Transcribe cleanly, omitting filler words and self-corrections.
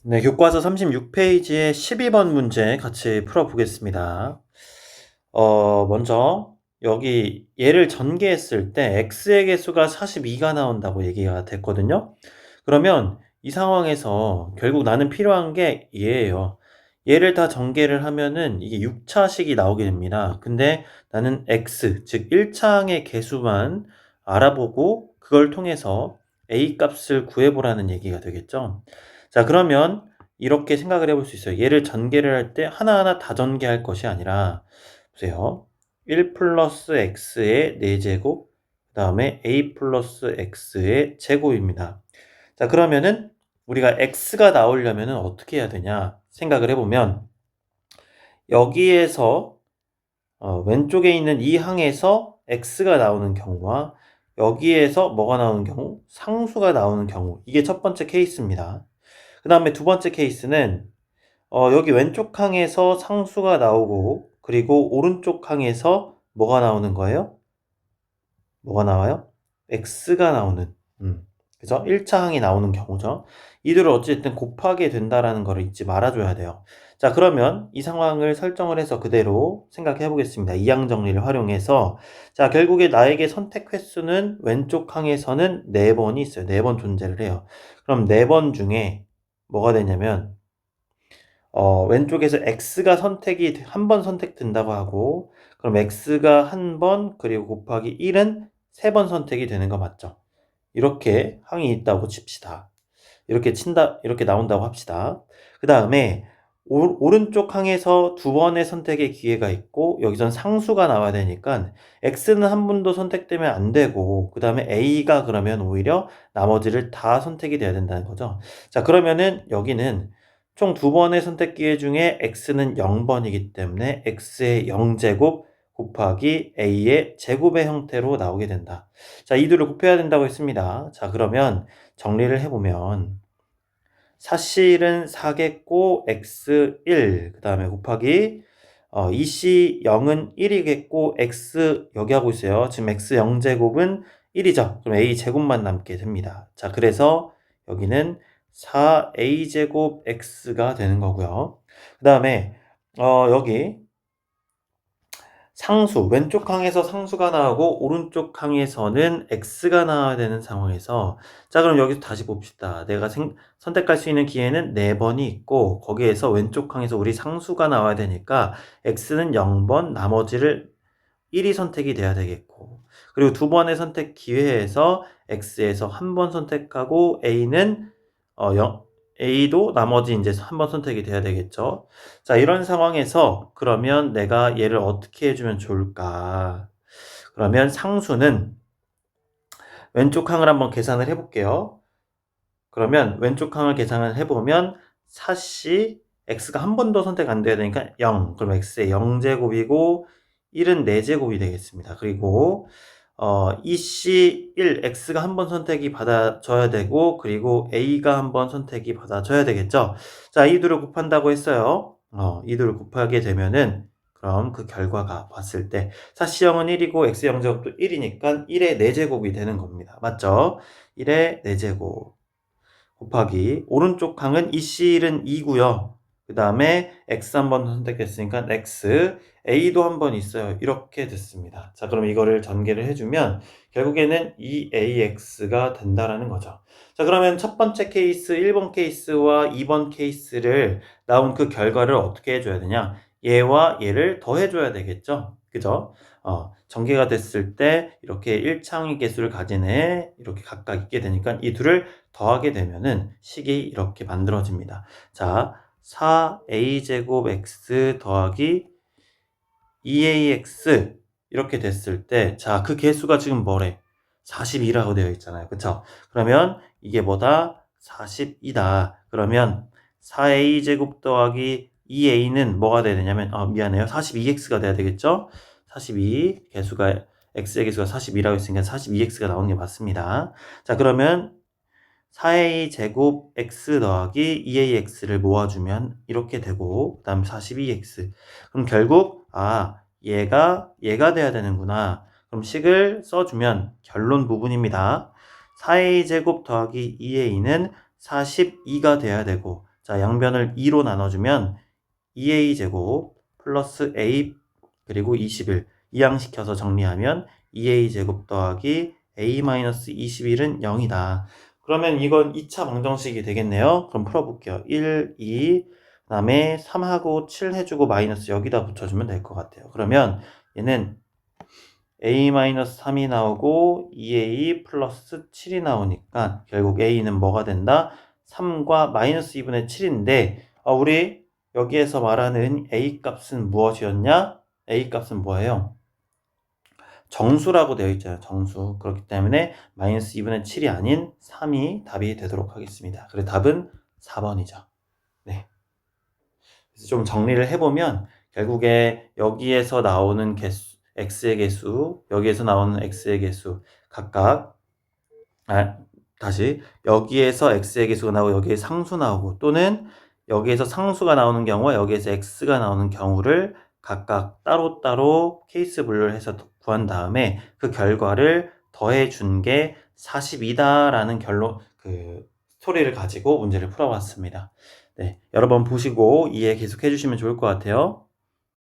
네, 교과서 36페이지의 12번 문제 같이 풀어보겠습니다. 먼저 여기 얘를 전개했을 때 x의 개수가 42가 나온다고 얘기가 됐거든요. 그러면 이 상황에서 결국 나는 필요한 게 얘예요. 얘를 다 전개를 하면은 이게 6차식이 나오게 됩니다. 근데 나는 x, 즉 1차항의 개수만 알아보고 그걸 통해서 a 값을 구해보라는 얘기가 되겠죠. 자, 그러면 이렇게 생각을 해볼 수 있어요. 얘를 전개를 할 때 하나하나 다 전개할 것이 아니라 보세요. 1 플러스 x의 4제곱, 그 다음에 a 플러스 x의 제곱입니다. 자, 그러면은 우리가 x가 나오려면은 어떻게 해야 되냐 생각을 해보면 여기에서 왼쪽에 있는 이 항에서 x가 나오는 경우와 여기에서 뭐가 나오는 경우? 상수가 나오는 경우. 이게 첫 번째 케이스입니다. 그 다음에 두 번째 케이스는 여기 왼쪽 항에서 상수가 나오고 그리고 오른쪽 항에서 뭐가 나오는 거예요? 뭐가 나와요? x가 나오는 그죠? 1차 항이 나오는 경우죠. 이들을 어쨌든 곱하게 된다라는 거를 잊지 말아줘야 돼요. 자, 그러면 이 상황을 설정을 해서 그대로 생각해 보겠습니다. 이항 정리를 활용해서 자, 결국에 나에게 선택 횟수는 왼쪽 항에서는 4번이 있어요. 4번 존재를 해요. 그럼 4번 중에 뭐가 되냐면 왼쪽에서 x가 선택이 한 번 선택된다고 하고 그럼 x가 한 번 그리고 곱하기 1은 3번 선택이 되는 거 맞죠? 이렇게 항이 있다고 칩시다. 이렇게 나온다고 합시다. 그 다음에 오른쪽 항에서 2번의 선택의 기회가 있고 여기선 상수가 나와야 되니까 x는 한 번도 선택되면 안 되고 그 다음에 a가 그러면 오히려 나머지를 다 선택이 돼야 된다는 거죠. 자, 그러면은 여기는 총 2번의 선택 기회 중에 x는 0번이기 때문에 x의 0제곱 곱하기 a의 제곱의 형태로 나오게 된다. 자, 이 둘을 곱해야 된다고 했습니다. 자, 그러면 정리를 해보면 사실은 4겠고 x 1, 그 다음에 곱하기 이씨 0은 1이겠고 x 여기 하고 있어요. 지금 x 0제곱은 1이죠. 그럼 a 제곱만 남게 됩니다. 자, 그래서 여기는 4a제곱 x가 되는 거고요. 그 다음에 여기 상수, 왼쪽 항에서 상수가 나오고 오른쪽 항에서는 x가 나와야 되는 상황에서 자, 그럼 여기서 다시 봅시다. 내가 선택할 수 있는 기회는 4번이 있고 거기에서 왼쪽 항에서 우리 상수가 나와야 되니까 x는 0번, 나머지를 1이 선택이 돼야 되겠고 그리고 2번의 선택 기회에서 x에서 한 번 선택하고 a는 0, A도 나머지 이제 한번 선택이 돼야 되겠죠. 자, 이런 상황에서 그러면 내가 얘를 어떻게 해주면 좋을까? 그러면 상수는 왼쪽 항을 한번 계산을 해볼게요. 그러면 왼쪽 항을 계산을 해보면 사시 x가 한 번도 선택 안 돼야 되니까 0. 그럼 x의 0제곱이고 1은 4제곱이 되겠습니다. 그리고 EC 1, X가 한 번 선택이 받아줘야 되고 그리고 A가 한 번 선택이 받아줘야 되겠죠. 자, 이 둘을 곱한다고 했어요. 이 둘을 곱하게 되면은 그럼 그 결과가 봤을 때 사시형은 1이고 X 영제곱도 1이니까 1의 4제곱이 되는 겁니다. 맞죠? 1의 4제곱 곱하기 오른쪽 항은 EC1은 2고요. 그 다음에 X 한 번 선택했으니까 X, A도 한 번 있어요. 이렇게 됐습니다. 자, 그럼 이거를 전개를 해주면 결국에는 2AX가 된다라는 거죠. 자, 그러면 첫 번째 케이스, 1번 케이스와 2번 케이스를 나온 그 결과를 어떻게 해줘야 되냐? 얘와 얘를 더해줘야 되겠죠? 그죠? 전개가 됐을 때 이렇게 1창의 개수를 가진 애 이렇게 각각 있게 되니까 이 둘을 더하게 되면은 식이 이렇게 만들어집니다. 자, 4a제곱 x 더하기 2ax 이렇게 됐을 때 자, 그 개수가 지금 뭐래? 42라고 되어 있잖아요. 그쵸? 그러면 이게 뭐다? 42다. 그러면 4a제곱 더하기 2a는 뭐가 돼야 되냐면 미안해요. 42x가 돼야 되겠죠? 42 개수가 x의 개수가 42라고 했으니까 42x가 나오는 게 맞습니다. 자, 그러면 4a 제곱 x 더하기 2ax를 모아주면 이렇게 되고 그 다음 42x 그럼 결국 얘가 돼야 되는구나. 그럼 식을 써주면 결론 부분입니다. 4a 제곱 더하기 2a는 42가 돼야 되고 자, 양변을 2로 나눠주면 2a제곱 플러스 a 그리고 21 이항시켜서 정리하면 2a제곱 더하기 a-21은 0이다. 그러면 이건 2차 방정식이 되겠네요. 그럼 풀어볼게요. 1, 2, 그 다음에 3하고 7 해주고 마이너스 여기다 붙여주면 될 것 같아요. 그러면 얘는 a-3이 나오고 2a 플러스 7이 나오니까 결국 a는 뭐가 된다? 3과 마이너스 2분의 7인데 우리 여기에서 말하는 a 값은 무엇이었냐? a 값은 뭐예요? 정수라고 되어 있잖아요. 정수. 그렇기 때문에 마이너스 2분의 7이 아닌 3이 답이 되도록 하겠습니다. 그래서 답은 4번이죠. 네. 그래서 좀 정리를 해보면 결국에 여기에서 나오는 개수, x의 개수, 여기에서 나오는 x의 개수 각각 다시 여기에서 x의 개수가 나오고 여기에 상수 나오고 또는 여기에서 상수가 나오는 경우와 여기에서 x가 나오는 경우를 각각 따로따로 케이스 분류를 해서 구한 다음에 그 결과를 더해 준 게 42다라는 결론 스토리를 가지고 문제를 풀어봤습니다. 네, 여러 번 보시고 이해 계속 해주시면 좋을 것 같아요.